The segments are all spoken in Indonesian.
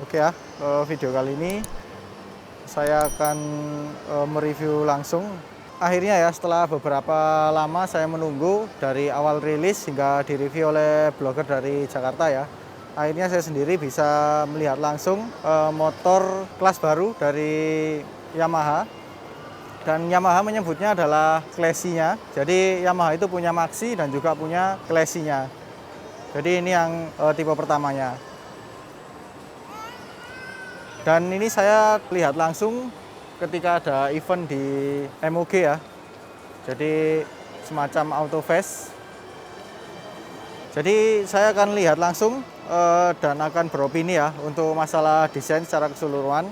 Oke ya, video kali ini saya akan mereview langsung. Akhirnya ya, setelah beberapa lama saya menunggu dari awal rilis hingga direview oleh blogger dari Jakarta ya. Akhirnya saya sendiri bisa melihat langsung motor kelas baru dari Yamaha. Dan Yamaha menyebutnya adalah Classy-nya. Jadi Yamaha itu punya Maxi dan juga punya Classy-nya. Jadi ini yang tipe pertamanya. Dan ini saya lihat langsung ketika ada event di MOG ya. Jadi semacam auto fest. Jadi saya akan lihat langsung dan akan beropini ya untuk masalah desain secara keseluruhan.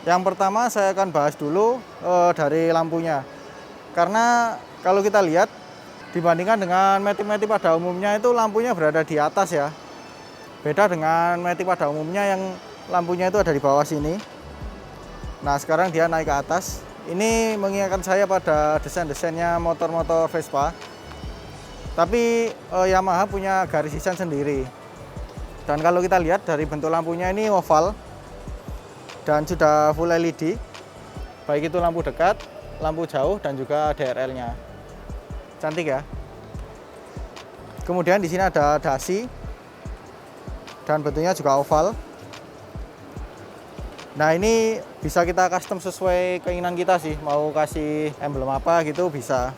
Yang pertama saya akan bahas dulu dari lampunya. Karena kalau kita lihat dibandingkan dengan Matic-Matic pada umumnya itu lampunya berada di atas ya. Beda dengan Matic pada umumnya yang lampunya itu ada di bawah sini. Nah sekarang dia naik ke atas. Ini mengingatkan saya pada desain-desainnya motor-motor Vespa. Tapi Yamaha punya garis desain sendiri. Dan kalau kita lihat dari bentuk lampunya ini oval. Dan sudah full LED, baik itu lampu dekat, lampu jauh, dan juga DRL-nya. Cantik ya. Kemudian di sini ada dasi, dan bentuknya juga oval. Nah ini bisa kita custom sesuai keinginan kita sih, mau kasih emblem apa gitu bisa.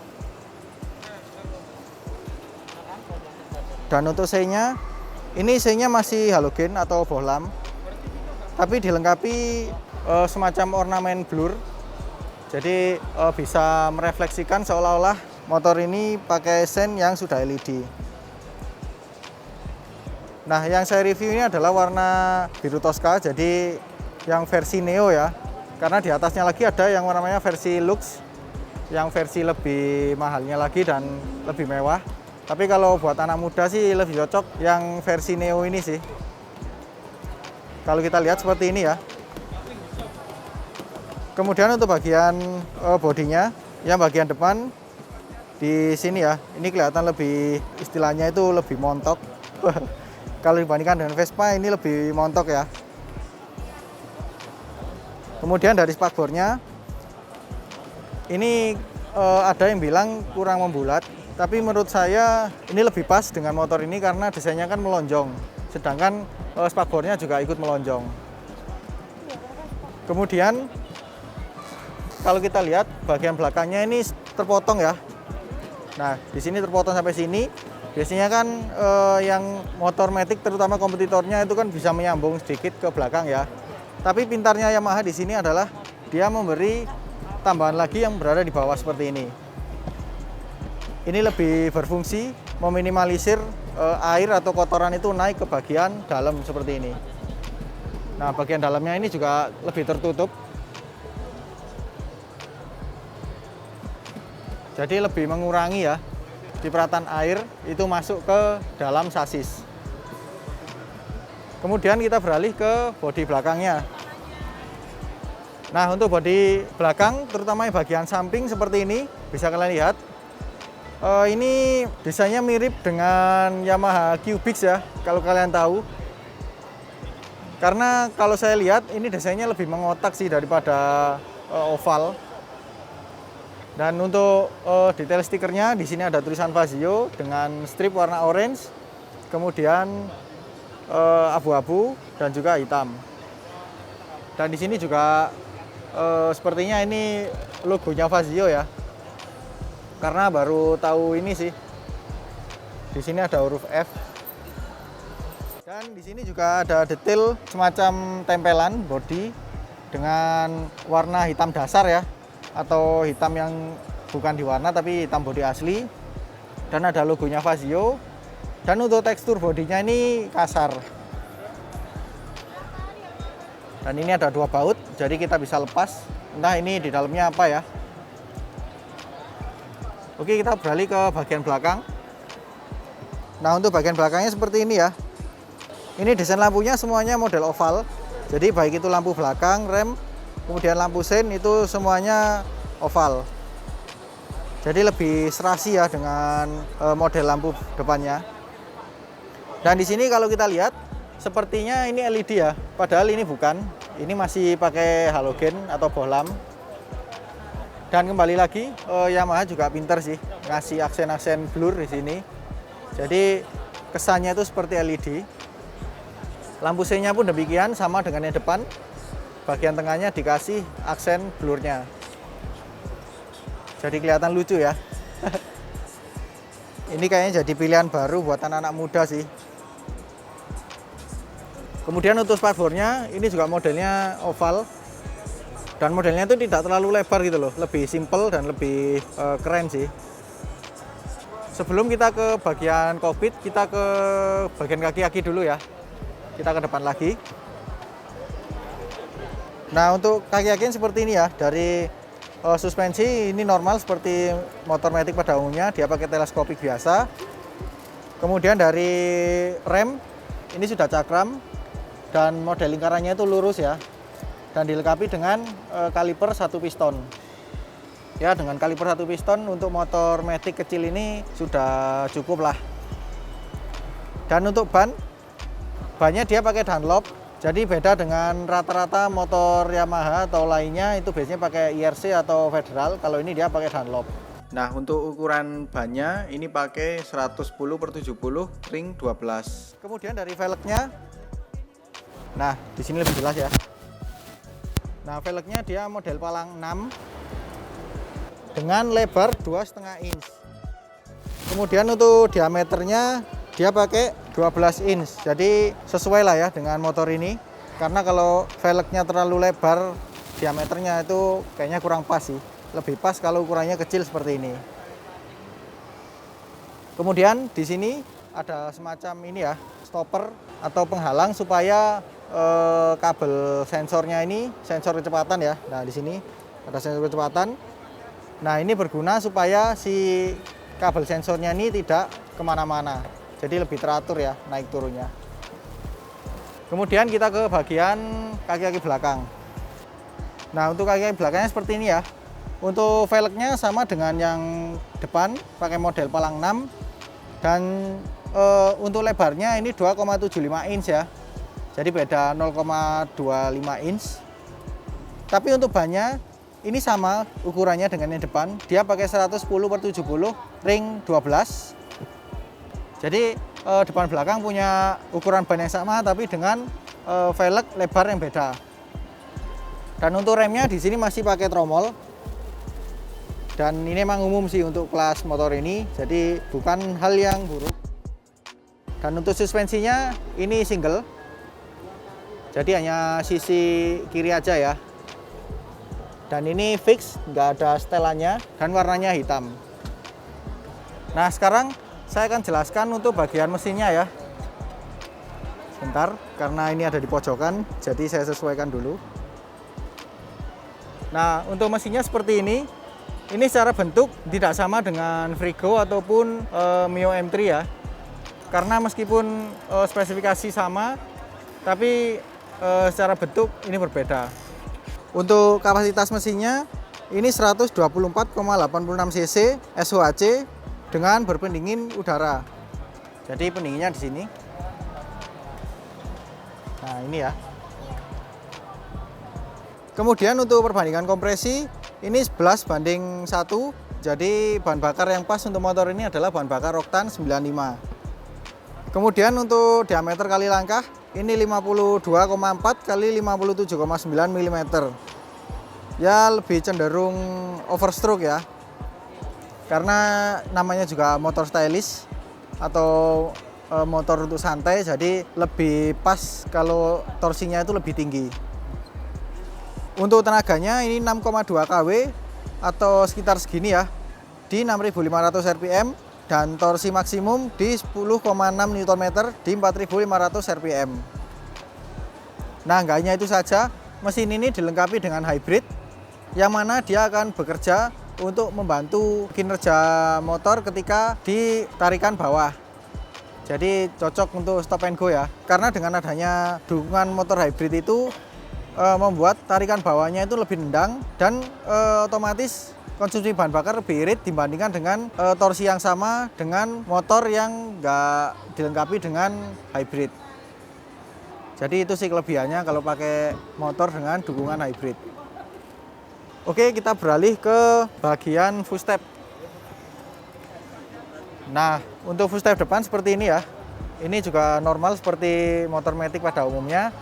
Dan untuk C-nya, ini C-nya masih halogen atau bohlam. Tapi dilengkapi semacam ornamen blur, jadi bisa merefleksikan seolah-olah motor ini pakai sen yang sudah LED. Nah yang saya review ini adalah warna biru Tosca, jadi yang versi Neo ya, karena di atasnya lagi ada yang namanya versi Lux, yang versi lebih mahalnya lagi dan lebih mewah. Tapi kalau buat anak muda sih lebih cocok yang versi Neo ini sih. Kalau kita lihat seperti ini ya. Kemudian untuk bagian bodinya, yang bagian depan di sini ya, ini kelihatan lebih, istilahnya itu lebih montok. Kalau dibandingkan dengan Vespa ini lebih montok ya. Kemudian dari spakbornya, ini ada yang bilang kurang membulat, tapi menurut saya ini lebih pas dengan motor ini karena desainnya kan melonjong. Sedangkan spakbornya juga ikut melonjong. Kemudian kalau kita lihat bagian belakangnya ini terpotong ya. Nah di sini terpotong sampai sini. Biasanya kan yang motor Matic terutama kompetitornya itu kan bisa menyambung sedikit ke belakang ya. Tapi pintarnya Yamaha di sini adalah dia memberi tambahan lagi yang berada di bawah seperti ini. Ini lebih berfungsi meminimalisir air atau kotoran itu naik ke bagian dalam seperti ini. Nah bagian dalamnya ini juga lebih tertutup, jadi lebih mengurangi ya cipratan air itu masuk ke dalam sasis. Kemudian kita beralih ke bodi belakangnya. Nah untuk bodi belakang terutama yang bagian samping seperti ini bisa kalian lihat. Ini desainnya mirip dengan Yamaha Cubics ya, kalau kalian tahu. Karena kalau saya lihat ini desainnya lebih mengotak sih daripada oval. Dan untuk detail stikernya di sini ada tulisan Fazio dengan strip warna orange, kemudian abu-abu dan juga hitam. Dan di sini juga sepertinya ini logonya Fazio ya. Karena baru tahu ini sih. Di sini ada huruf F. Dan di sini juga ada detail semacam tempelan bodi dengan warna hitam dasar ya, atau hitam yang bukan diwarna tapi hitam bodi asli. Dan ada logonya Fazio. Dan untuk tekstur bodinya ini kasar. Dan ini ada 2 baut, jadi kita bisa lepas. Entah ini di dalamnya apa ya. Oke, kita beralih ke bagian belakang. Nah, untuk bagian belakangnya seperti ini ya. Ini desain lampunya semuanya model oval. Jadi baik itu lampu belakang, rem, kemudian lampu sein itu semuanya oval. Jadi lebih serasi ya dengan model lampu depannya. Dan di sini kalau kita lihat sepertinya ini LED ya, padahal ini bukan. Ini masih pakai halogen atau bohlam. Dan kembali lagi Yamaha juga pinter sih ngasih aksen-aksen blur di sini. Jadi kesannya itu seperti LED. Lampu seinnya pun demikian, sama dengan yang depan. Bagian tengahnya dikasih aksen blurnya. Jadi kelihatan lucu ya. Ini kayaknya jadi pilihan baru buat anak-anak muda sih. Kemudian untuk spakbornya ini juga modelnya oval. Dan modelnya itu tidak terlalu lebar gitu loh, lebih simple dan lebih keren sih. Sebelum kita ke bagian kokpit, kita ke bagian kaki-kaki dulu ya. Kita ke depan lagi. Nah, untuk kaki-kaki seperti ini ya, dari suspensi ini normal seperti motor matic pada umumnya, dia pakai teleskopik biasa. Kemudian dari rem, ini sudah cakram dan model lingkarannya itu lurus ya. Dan dilengkapi dengan kaliper 1 piston. Ya, dengan kaliper 1 piston untuk motor matic kecil ini sudah cukup lah. Dan untuk bannya dia pakai Dunlop. Jadi beda dengan rata-rata motor Yamaha atau lainnya itu biasanya pakai IRC atau Federal. Kalau ini dia pakai Dunlop. Nah, untuk ukuran bannya ini pakai 110/70 ring 12. Kemudian dari velgnya, nah di sini lebih jelas ya. Nah, velgnya dia model palang 6 dengan lebar 2,5 inch. Kemudian untuk diameternya dia pakai 12 inch. Jadi sesuai lah ya dengan motor ini. Karena kalau velgnya terlalu lebar, diameternya itu kayaknya kurang pas sih. Lebih pas kalau ukurannya kecil seperti ini. Kemudian di sini ada semacam ini ya, stopper atau penghalang supaya kabel sensornya ini sensor kecepatan ya. Nah, di sini ada sensor kecepatan. Nah, ini berguna supaya si kabel sensornya ini tidak kemana-mana. Jadi lebih teratur ya naik turunnya. Kemudian kita ke bagian kaki-kaki belakang. Nah, untuk kaki-kaki belakangnya seperti ini ya. Untuk velgnya sama dengan yang depan, pakai model palang 6. Dan untuk lebarnya ini 2,75 inch ya. Jadi beda 0,25 inch. Tapi untuk bannya ini sama ukurannya dengan yang depan. Dia pakai 110/70 ring 12. Jadi depan belakang punya ukuran ban yang sama tapi dengan velg lebar yang beda. Dan untuk remnya di sini masih pakai tromol. Dan ini memang umum sih untuk kelas motor ini, jadi bukan hal yang buruk. Dan untuk suspensinya ini single. Jadi hanya sisi kiri aja ya. Dan ini fix, nggak ada setelannya dan warnanya hitam. Nah, sekarang saya akan jelaskan untuk bagian mesinnya ya. Sebentar, karena ini ada di pojokan, jadi saya sesuaikan dulu. Nah, untuk mesinnya seperti ini. Ini secara bentuk tidak sama dengan Frigo ataupun Mio M3 ya. Karena meskipun spesifikasi sama, tapi secara bentuk ini berbeda. Untuk kapasitas mesinnya ini 124,86 cc SOHC dengan berpendingin udara. Jadi pendinginnya di sini. Nah, ini ya. Kemudian untuk perbandingan kompresi Ini 11:1, jadi bahan bakar yang pas untuk motor ini adalah bahan bakar oktan 95. Kemudian untuk diameter kali langkah, ini 52,4 kali 57,9 mm. Ya lebih cenderung overstroke ya, karena namanya juga motor stylish atau motor untuk santai, jadi lebih pas kalau torsinya itu lebih tinggi. Untuk tenaganya ini 6,2 kW atau sekitar segini ya, di 6.500 rpm, dan torsi maksimum di 10,6 Nm di 4.500 rpm. Nah, nggak hanya itu saja, mesin ini dilengkapi dengan hybrid, yang mana dia akan bekerja untuk membantu kinerja motor ketika di tarikan bawah. Jadi cocok untuk stop and go ya, karena dengan adanya dukungan motor hybrid itu membuat tarikan bawahnya itu lebih nendang, dan otomatis konsumsi bahan bakar lebih irit dibandingkan dengan torsi yang sama dengan motor yang nggak dilengkapi dengan hybrid. Jadi itu sih kelebihannya kalau pakai motor dengan dukungan hybrid. Oke, kita beralih ke bagian footstep. Nah, untuk footstep depan seperti ini ya. Ini juga normal seperti motor matic pada umumnya.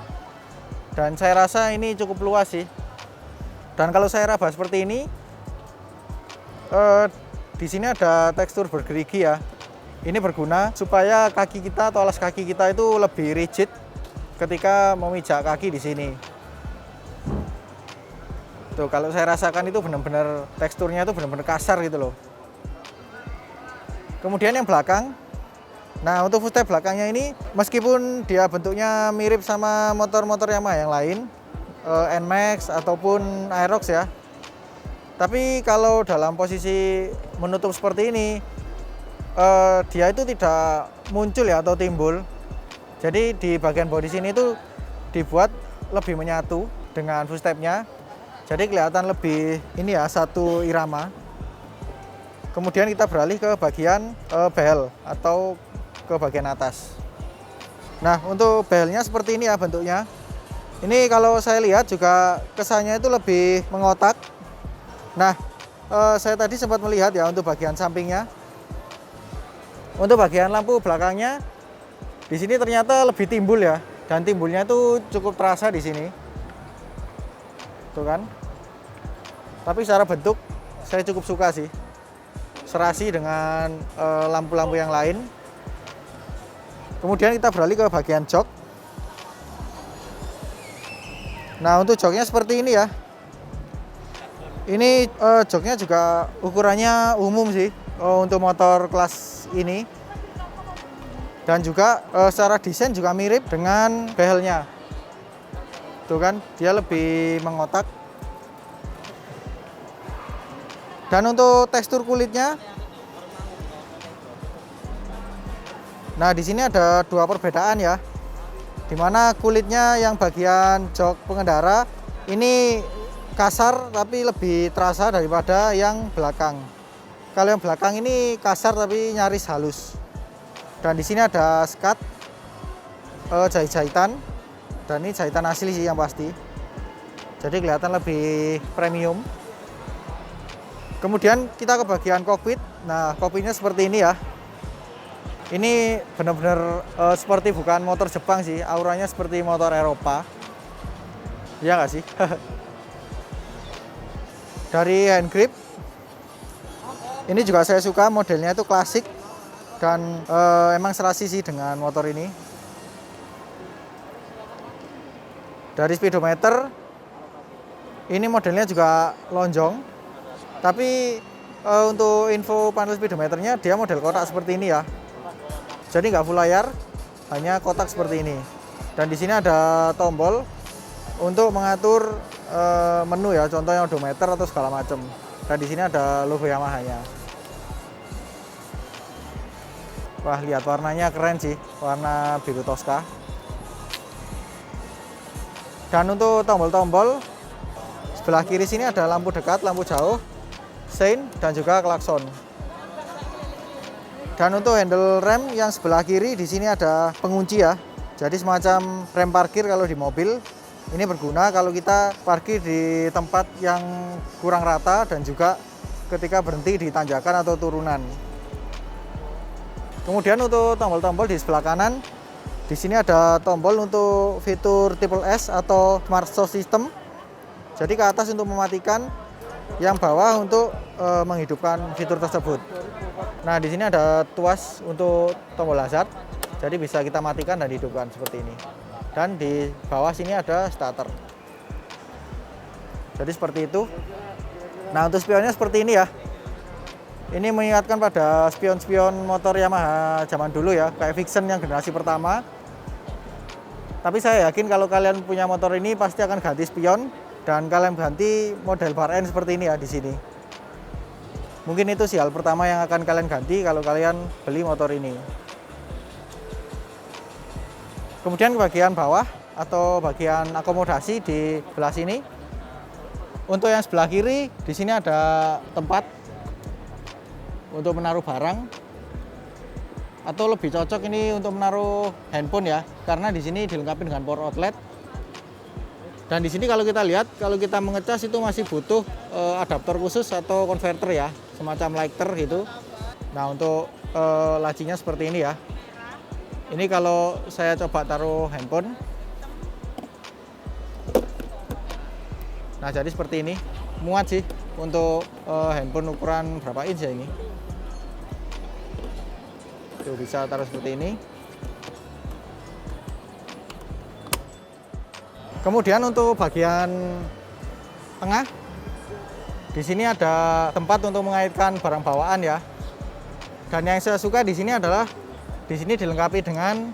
Dan saya rasa ini cukup luas sih. Dan kalau saya raba seperti ini, di sini ada tekstur bergerigi ya. Ini berguna supaya kaki kita atau alas kaki kita itu lebih rigid ketika memijak kaki di sini. Tuh, kalau saya rasakan itu benar-benar teksturnya itu benar-benar kasar gitu loh. Kemudian yang belakang. Nah, untuk footstep belakangnya ini, meskipun dia bentuknya mirip sama motor-motor Yamaha yang lain, NMAX ataupun Aerox ya, tapi kalau dalam posisi menutup seperti ini, dia itu tidak muncul ya atau timbul. Jadi di bagian bodi sini itu dibuat lebih menyatu dengan footstepnya, jadi kelihatan lebih ini ya, satu irama. Kemudian kita beralih ke bagian behel atau ke bagian atas. Nah, untuk behelnya seperti ini ya bentuknya. Ini kalau saya lihat juga kesannya itu lebih mengotak. Nah, saya tadi sempat melihat ya untuk bagian sampingnya. Untuk bagian lampu belakangnya, di sini ternyata lebih timbul ya, dan timbulnya itu cukup terasa di sini. Tuh kan. Tapi secara bentuk saya cukup suka sih. Serasi dengan lampu-lampu yang lain. Kemudian kita beralih ke bagian jok. Nah, untuk joknya seperti ini ya. Ini joknya juga ukurannya umum sih untuk motor kelas ini. Dan juga secara desain juga mirip dengan behelnya. Tuh kan, dia lebih mengotak. Dan untuk tekstur kulitnya, nah di sini ada dua perbedaan ya, dimana kulitnya yang bagian jok pengendara ini kasar tapi lebih terasa daripada yang belakang. Kalau yang belakang ini kasar tapi nyaris halus. Dan di sini ada skat jahit-jahitan, dan ini jahitan asli sih yang pasti. Jadi kelihatan lebih premium. Kemudian kita ke bagian kokpit. Nah, kokpitnya seperti ini ya. Ini benar-benar seperti bukan motor Jepang sih, auranya seperti motor Eropa. Iya nggak sih? Dari hand grip, ini juga saya suka, modelnya itu klasik dan emang serasi sih dengan motor ini. Dari speedometer, ini modelnya juga lonjong. Tapi untuk info panel speedometernya dia model kotak seperti ini ya. Jadi nggak full layar, hanya kotak seperti ini. Dan di sini ada tombol untuk mengatur menu ya, contohnya odometer atau segala macam. Dan di sini ada logo Yamaha-nya. Wah, lihat warnanya keren sih, warna biru Tosca. Dan untuk tombol-tombol sebelah kiri sini ada lampu dekat, lampu jauh, sein, dan juga klakson. Dan untuk handle rem yang sebelah kiri di sini ada pengunci ya. Jadi semacam rem parkir kalau di mobil. Ini berguna kalau kita parkir di tempat yang kurang rata dan juga ketika berhenti di tanjakan atau turunan. Kemudian untuk tombol-tombol di sebelah kanan, di sini ada tombol untuk fitur triple S atau smart stop system. Jadi ke atas untuk mematikan, yang bawah untuk menghidupkan fitur tersebut. Nah, di sini ada tuas untuk tombol hazard. Jadi bisa kita matikan dan hidupkan seperti ini. Dan di bawah sini ada starter. Jadi seperti itu. Nah, untuk spionnya seperti ini ya. Ini mengingatkan pada spion-spion motor Yamaha zaman dulu ya, kayak Vixen yang generasi pertama. Tapi saya yakin kalau kalian punya motor ini pasti akan ganti spion dan kalian ganti model bar end seperti ini ya di sini. Mungkin itu sih hal pertama yang akan kalian ganti kalau kalian beli motor ini. Kemudian bagian bawah atau bagian akomodasi di sebelah sini. Untuk yang sebelah kiri, di sini ada tempat untuk menaruh barang. Atau lebih cocok ini untuk menaruh handphone ya, karena di sini dilengkapi dengan power outlet. Dan di sini kalau kita lihat, kalau kita mengecas itu masih butuh adaptor khusus atau konverter ya, semacam lighter gitu. Nah, untuk lacinya seperti ini ya. Ini kalau saya coba taruh handphone. Nah, jadi seperti ini. Muat sih untuk handphone ukuran berapa inch ya ini. Tuh, bisa taruh seperti ini. Kemudian untuk bagian tengah, di sini ada tempat untuk mengaitkan barang bawaan ya. Dan yang saya suka di sini adalah di sini dilengkapi dengan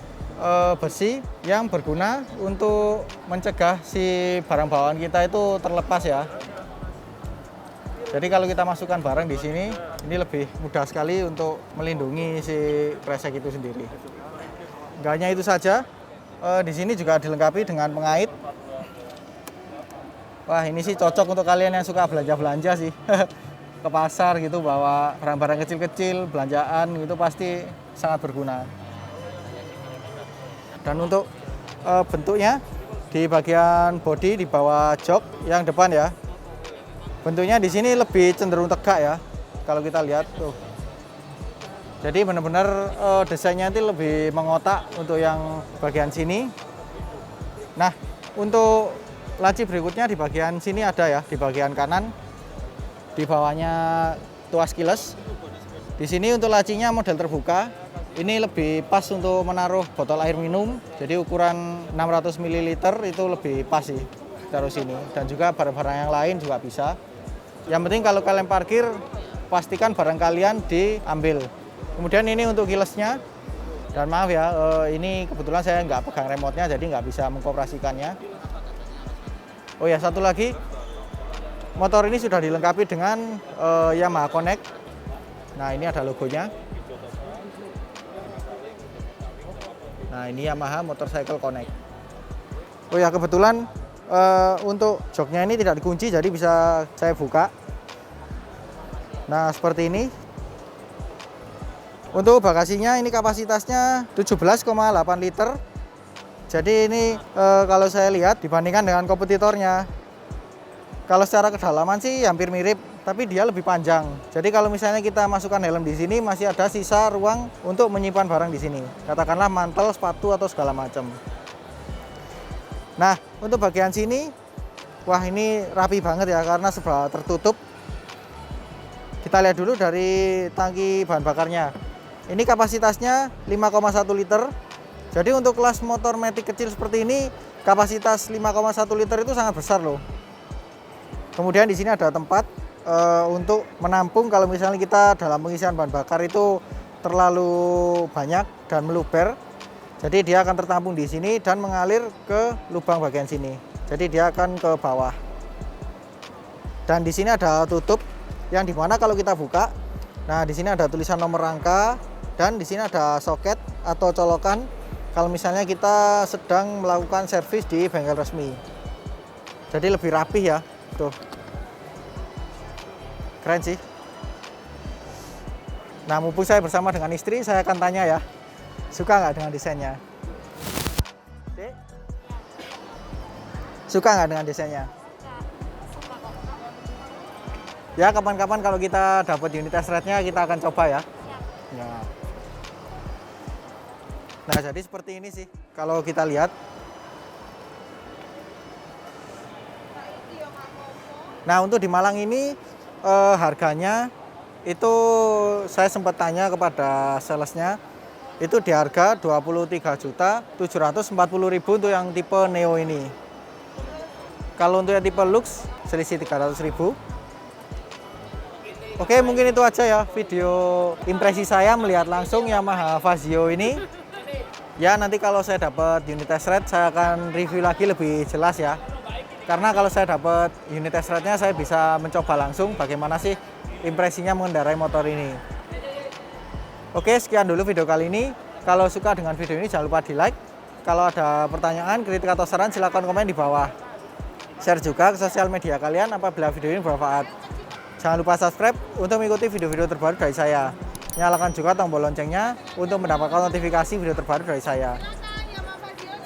besi yang berguna untuk mencegah si barang bawaan kita itu terlepas ya. Jadi kalau kita masukkan barang di sini, ini lebih mudah sekali untuk melindungi si kresek itu sendiri. Enggak hanya itu saja, di sini juga dilengkapi dengan pengait. Wah, ini sih cocok untuk kalian yang suka belanja-belanja sih. Ke pasar gitu, bawa barang-barang kecil-kecil, belanjaan gitu pasti sangat berguna. Dan untuk bentuknya di bagian bodi di bawah jok yang depan ya, bentuknya di sini lebih cenderung tegak ya. Kalau kita lihat tuh, jadi benar-benar desainnya itu lebih mengotak untuk yang bagian sini. Nah, untuk laci berikutnya di bagian sini ada ya, di bagian kanan, di bawahnya tuas keyless. Di sini untuk lacinya model terbuka. Ini lebih pas untuk menaruh botol air minum. Jadi ukuran 600 ml itu lebih pas sih taruh sini. Dan juga barang-barang yang lain juga bisa. Yang penting kalau kalian parkir, pastikan barang kalian diambil. Kemudian ini untuk keyless-nya. Dan maaf ya, ini kebetulan saya nggak pegang remote-nya, jadi nggak bisa mengoperasikannya. Oh ya, satu lagi. Motor ini sudah dilengkapi dengan Yamaha Connect. Nah, ini ada logonya. Nah, ini Yamaha Motorcycle Connect. Oh ya, kebetulan untuk joknya ini tidak dikunci, jadi bisa saya buka. Nah, seperti ini. Untuk bagasinya ini kapasitasnya 17,8 liter. Jadi ini kalau saya lihat dibandingkan dengan kompetitornya, kalau secara kedalaman sih hampir mirip, tapi dia lebih panjang. Jadi kalau misalnya kita masukkan helm di sini, masih ada sisa ruang untuk menyimpan barang di sini. Katakanlah mantel, sepatu atau segala macam. Nah, untuk bagian sini, wah ini rapi banget ya karena serba tertutup. Kita lihat dulu dari tangki bahan bakarnya. Ini kapasitasnya 5,1 liter. Jadi untuk kelas motor matic kecil seperti ini, kapasitas 5,1 liter itu sangat besar loh. Kemudian di sini ada tempat untuk menampung kalau misalnya kita dalam pengisian bahan bakar itu terlalu banyak dan meluber. Jadi dia akan tertampung di sini dan mengalir ke lubang bagian sini. Jadi dia akan ke bawah. Dan di sini ada tutup yang dimana kalau kita buka, nah di sini ada tulisan nomor rangka dan di sini ada soket atau colokan kalau misalnya kita sedang melakukan servis di bengkel resmi. Jadi lebih rapih ya, tuh. Keren sih. Nah, mumpung saya bersama dengan istri, saya akan tanya ya, suka nggak dengan desainnya? Dek, Suka nggak dengan desainnya? Suka kok. Ya, kapan-kapan kalau kita dapat unit test ride-nya kita akan coba ya. Siap. Ya. Nah, jadi seperti ini sih kalau kita lihat. Nah, untuk di Malang ini harganya itu saya sempat tanya kepada salesnya, itu di harga 23.740.000 untuk yang tipe Neo ini. Kalau untuk yang tipe Lux selisih 300.000. Oke, mungkin itu aja ya video impresi saya melihat langsung Yamaha Fazio ini. Ya, nanti kalau saya dapat unit test ride saya akan review lagi lebih jelas ya. Karena kalau saya dapat unit test ride-nya saya bisa mencoba langsung bagaimana sih impresinya mengendarai motor ini. Oke, sekian dulu video kali ini. Kalau suka dengan video ini jangan lupa di like. Kalau ada pertanyaan, kritik atau saran silahkan komen di bawah. Share juga ke sosial media kalian apabila video ini bermanfaat. Jangan lupa subscribe untuk mengikuti video-video terbaru dari saya. Nyalakan juga tombol loncengnya untuk mendapatkan notifikasi video terbaru dari saya.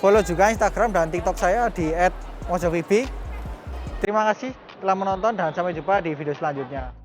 Follow juga Instagram dan TikTok saya di @mojovibi. Terima kasih telah menonton dan sampai jumpa di video selanjutnya.